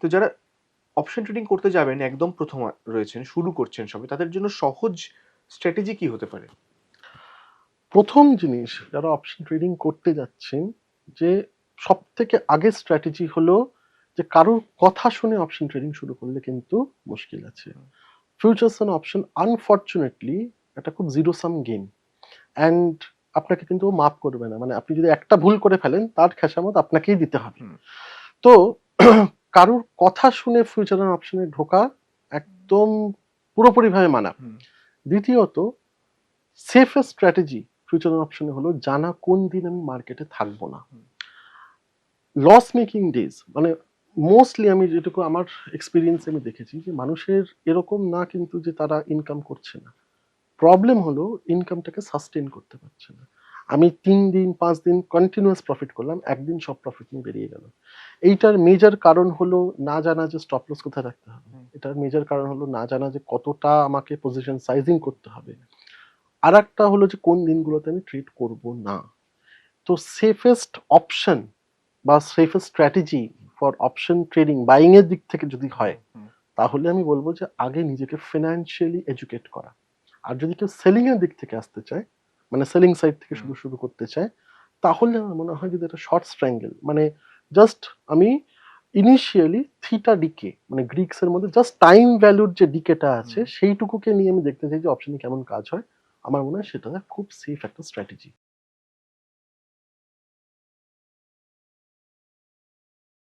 তো যারা option trading করতে যাবেন, একদম প্রথম রয়েছেন, শুরু করছেন সবে, তাদের জন্য সহজ স্ট্র্যাটেজি কি হতে পারে? প্রথম জিনিস, যারা অপশন ট্রেডিং করতে যাচ্ছেন, যে সব থেকে আগে স্ট্র্যাটেজি হলো যে কারোর কথা শুনে অপশন ট্রেডিং শুরু করলে কিন্তু মুশকিল আছে। ফিউচার্স অ্যান্ড অপশন আনফর্চুনেটলি এটা খুব জিরো সাম গেম, অ্যান্ড আপনাকে কিন্তু মাফ করবে না। মানে আপনি যদি একটা ভুল করে ফেলেন, তার খেসামত আপনাকেই দিতে হবে। তো কারোর কথা শুনে ফিউচার অ্যান্ড অপশনে ঢোকা একদম পুরোপুরিভাবে মানা। দ্বিতীয়ত, সেফেস্ট স্ট্র্যাটেজি ফিউচার অপশনে হলো জানা কোন দিন আমি মার্কেটে থাকবো না। লস মেকিং ডেজ, মানে মোস্টলি আমি যেটুকু আমার এক্সপিরিয়েন্স আমি দেখেছি যে মানুষের এরকম না কিন্তু যে তারা ইনকাম করছে না, প্রবলেম হলো ইনকামটাকে সাস্টেন করতে পারছে না। আমি 3 দিন 5 দিন কন্টিনিউয়াস প্রফিট করলাম, একদিন সব প্রফিট নিয়ে বেরিয়ে গেল। এইটার মেজর কারণ হলো না জানা যে স্টপ লস কোথায় রাখতে হবে। এটার মেজর কারণ হলো না জানা যে কতটা আমাকে পজিশন সাইজিং করতে হবে। আর একটা হলো যে কোন দিনগুলোতে আমি ট্রেড করব না। তো সেফেস্ট অপশন বা safest strategy for option trading buying এর দিক থেকে যদি হয়, তাহলে আমি বলবো যে আগে নিজেকে ফিনান্সিয়ালি এডুকেট করা। আর যদি কেউ সেলিং এর দিক থেকে আসতে চায়, মানে সেলিং সাইড থেকে শুরু করতে চায়, তাহলে আমার মনে হয় যদি এটা শর্ট স্ট্র্যাঙ্গেল, মানে জাস্ট আমি ইনিশিয়ালি থিটা ডিকে, মানে গ্রিক্স এর মধ্যে জাস্ট টাইম ভ্যালুর যে ডিকেটা আছে সেইটুকুকে নিয়ে আমি দেখতে চাই যে অপশনে কেমন কাজ হয়। আমার মনে হয় সেটা খুব সেফ একটা স্ট্র্যাটেজি।